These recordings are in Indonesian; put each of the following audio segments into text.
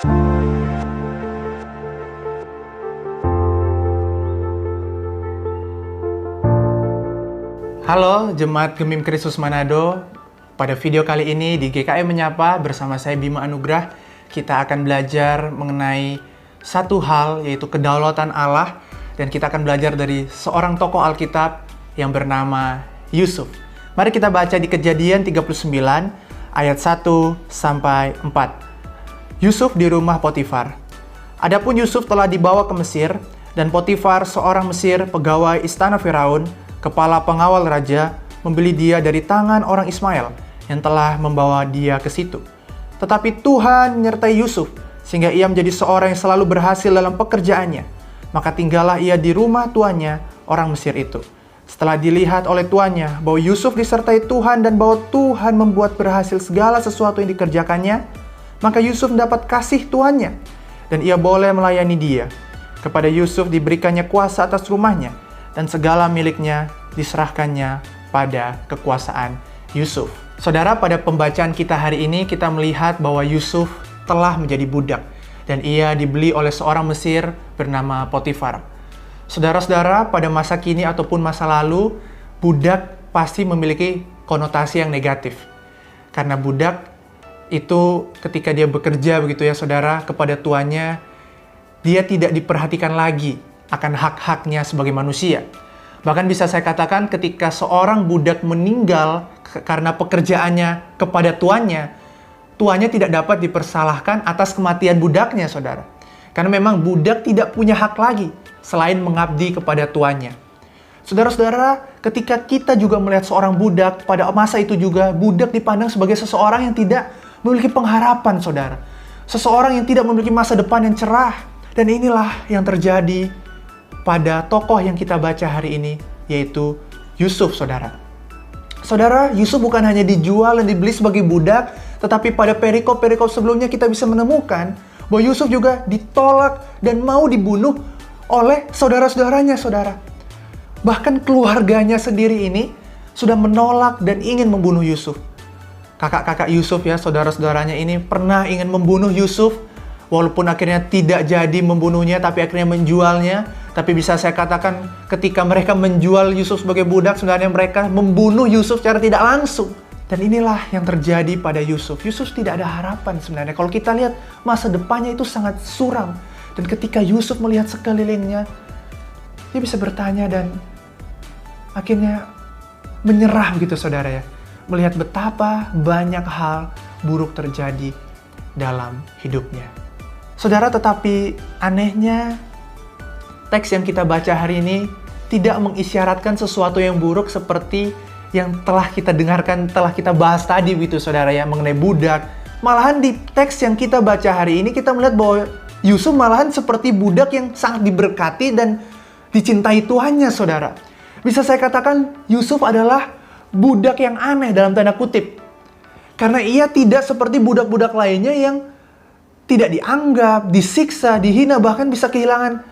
Halo Jemaat Gemim Kristus Manado. Pada video kali ini di GKM Menyapa bersama saya Bima Anugrah, kita akan belajar mengenai satu hal, yaitu kedaulatan Allah, dan kita akan belajar dari seorang tokoh Alkitab yang bernama Yusuf. Mari kita baca di Kejadian 39 ayat 1 sampai 4. Yusuf di rumah Potifar. Adapun Yusuf telah dibawa ke Mesir, dan Potifar, seorang Mesir, pegawai istana Firaun, kepala pengawal raja, membeli dia dari tangan orang Ismail yang telah membawa dia ke situ. Tetapi Tuhan menyertai Yusuf, sehingga ia menjadi seorang yang selalu berhasil dalam pekerjaannya. Maka tinggallah ia di rumah tuannya, orang Mesir itu. Setelah dilihat oleh tuannya bahwa Yusuf disertai Tuhan dan bahwa Tuhan membuat berhasil segala sesuatu yang dikerjakannya, maka Yusuf mendapat kasih tuannya, dan ia boleh melayani dia. Kepada Yusuf diberikannya kuasa atas rumahnya, dan segala miliknya diserahkannya pada kekuasaan Yusuf. Saudara, pada pembacaan kita hari ini kita melihat bahwa Yusuf telah menjadi budak dan ia dibeli oleh seorang Mesir bernama Potifar. Saudara-saudara, pada masa kini ataupun masa lalu, budak pasti memiliki konotasi yang negatif. Karena budak itu ketika dia bekerja begitu ya saudara, kepada tuannya, dia tidak diperhatikan lagi akan hak-haknya sebagai manusia. Bahkan bisa saya katakan ketika seorang budak meninggal karena pekerjaannya kepada tuannya tidak dapat dipersalahkan atas kematian budaknya, saudara. Karena memang budak tidak punya hak lagi selain mengabdi kepada tuannya. Saudara-saudara, ketika kita juga melihat seorang budak, pada masa itu juga budak dipandang sebagai seseorang yang tidak memiliki pengharapan, saudara. Seseorang yang tidak memiliki masa depan yang cerah. Dan inilah yang terjadi pada tokoh yang kita baca hari ini, yaitu Yusuf, saudara. Saudara, Yusuf bukan hanya dijual dan dibeli sebagai budak, tetapi pada perikop-perikop sebelumnya kita bisa menemukan bahwa Yusuf juga ditolak dan mau dibunuh oleh saudara-saudaranya, saudara. Bahkan keluarganya sendiri ini sudah menolak dan ingin membunuh Yusuf. Kakak-kakak Yusuf ya, saudara-saudaranya ini pernah ingin membunuh Yusuf, walaupun akhirnya tidak jadi membunuhnya, tapi akhirnya menjualnya. Tapi bisa saya katakan ketika mereka menjual Yusuf sebagai budak, sebenarnya mereka membunuh Yusuf secara tidak langsung. Dan inilah yang terjadi pada Yusuf. Yusuf tidak ada harapan sebenarnya. Kalau kita lihat masa depannya itu sangat suram. Dan ketika Yusuf melihat sekelilingnya, dia bisa bertanya dan akhirnya menyerah begitu saudara ya. Melihat betapa banyak hal buruk terjadi dalam hidupnya. Saudara, tetapi anehnya teks yang kita baca hari ini tidak mengisyaratkan sesuatu yang buruk seperti yang telah kita dengarkan, telah kita bahas tadi gitu saudara ya, mengenai budak. Malahan di teks yang kita baca hari ini kita melihat bahwa Yusuf malahan seperti budak yang sangat diberkati dan dicintai Tuhannya, saudara. Bisa saya katakan Yusuf adalah budak yang aneh dalam tanda kutip. Karena ia tidak seperti budak-budak lainnya yang tidak dianggap, disiksa, dihina, bahkan bisa kehilangan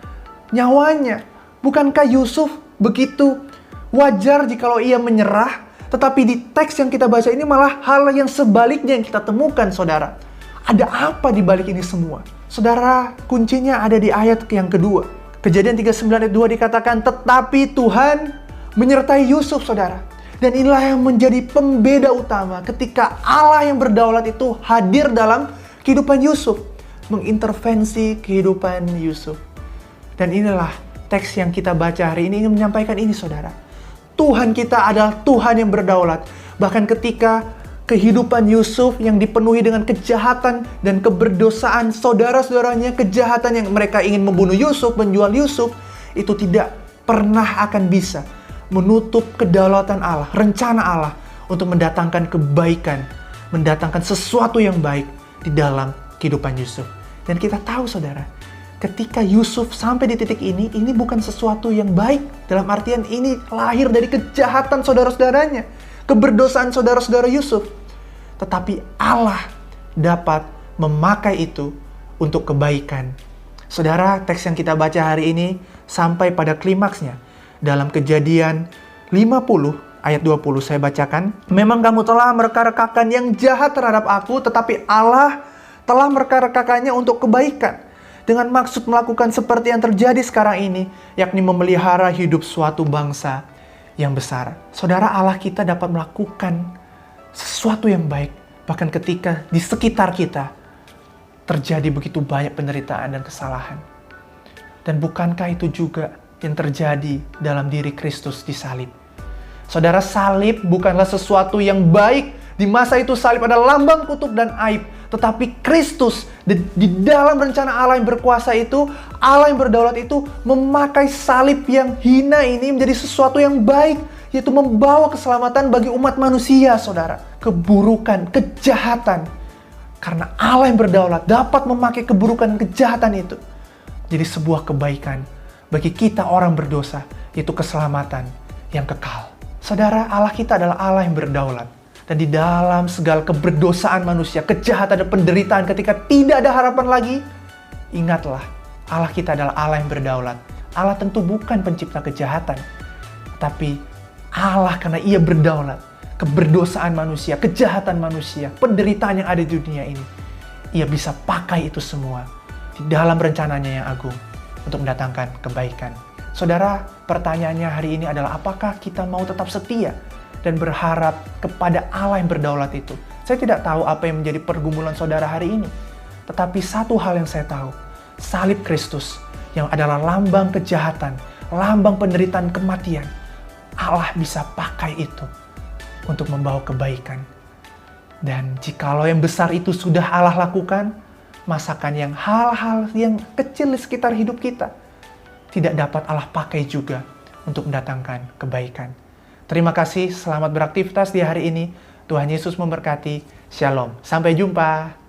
nyawanya. Bukankah Yusuf begitu wajar jikalau ia menyerah? Tetapi di teks yang kita baca ini malah hal yang sebaliknya yang kita temukan, saudara. Ada apa di balik ini semua? Saudara, kuncinya ada di ayat yang kedua. Kejadian 39 ayat 2 dikatakan, tetapi Tuhan menyertai Yusuf, saudara. Dan inilah yang menjadi pembeda utama ketika Allah yang berdaulat itu hadir dalam kehidupan Yusuf. Mengintervensi kehidupan Yusuf. Dan inilah teks yang kita baca hari ini ingin menyampaikan ini, saudara. Tuhan kita adalah Tuhan yang berdaulat. Bahkan ketika kehidupan Yusuf yang dipenuhi dengan kejahatan dan keberdosaan saudara-saudaranya, kejahatan yang mereka ingin membunuh Yusuf, menjual Yusuf, itu tidak pernah akan bisa menutup kedaulatan Allah, rencana Allah untuk mendatangkan kebaikan, mendatangkan sesuatu yang baik di dalam kehidupan Yusuf. Dan kita tahu, saudara, ketika Yusuf sampai di titik ini bukan sesuatu yang baik. Dalam artian ini lahir dari kejahatan saudara-saudaranya, keberdosaan saudara-saudara Yusuf. Tetapi Allah dapat memakai itu untuk kebaikan. Saudara, teks yang kita baca hari ini sampai pada klimaksnya. Dalam Kejadian 50 ayat 20 saya bacakan. Memang kamu telah mereka-rekakan yang jahat terhadap aku, tetapi Allah telah mereka-rekakannya untuk kebaikan, dengan maksud melakukan seperti yang terjadi sekarang ini, yakni memelihara hidup suatu bangsa yang besar. Saudara, Allah kita dapat melakukan sesuatu yang baik, bahkan ketika di sekitar kita terjadi begitu banyak penderitaan dan kesalahan. Dan bukankah itu juga yang terjadi dalam diri Kristus di salib? Saudara, salib bukanlah sesuatu yang baik. Di masa itu salib adalah lambang kutuk dan aib. Tetapi Kristus di dalam rencana Allah yang berkuasa itu, Allah yang berdaulat itu memakai salib yang hina ini menjadi sesuatu yang baik, yaitu membawa keselamatan bagi umat manusia, saudara. Keburukan, kejahatan. Karena Allah yang berdaulat dapat memakai keburukan dan kejahatan itu jadi sebuah kebaikan bagi kita orang berdosa, yaitu keselamatan yang kekal. Saudara, Allah kita adalah Allah yang berdaulat. Dan di dalam segala keberdosaan manusia, kejahatan dan penderitaan ketika tidak ada harapan lagi, ingatlah, Allah kita adalah Allah yang berdaulat. Allah tentu bukan pencipta kejahatan, tapi Allah karena Ia berdaulat, keberdosaan manusia, kejahatan manusia, penderitaan yang ada di dunia ini, Ia bisa pakai itu semua di dalam rencananya yang agung untuk mendatangkan kebaikan. Saudara, pertanyaannya hari ini adalah apakah kita mau tetap setia dan berharap kepada Allah yang berdaulat itu? Saya tidak tahu apa yang menjadi pergumulan saudara hari ini. Tetapi satu hal yang saya tahu, salib Kristus yang adalah lambang kejahatan, lambang penderitaan kematian, Allah bisa pakai itu untuk membawa kebaikan. Dan jikalau yang besar itu sudah Allah lakukan, masakan yang hal-hal yang kecil di sekitar hidup kita tidak dapat Allah pakai juga untuk mendatangkan kebaikan. Terima kasih, selamat beraktivitas di hari ini. Tuhan Yesus memberkati. Shalom. Sampai jumpa.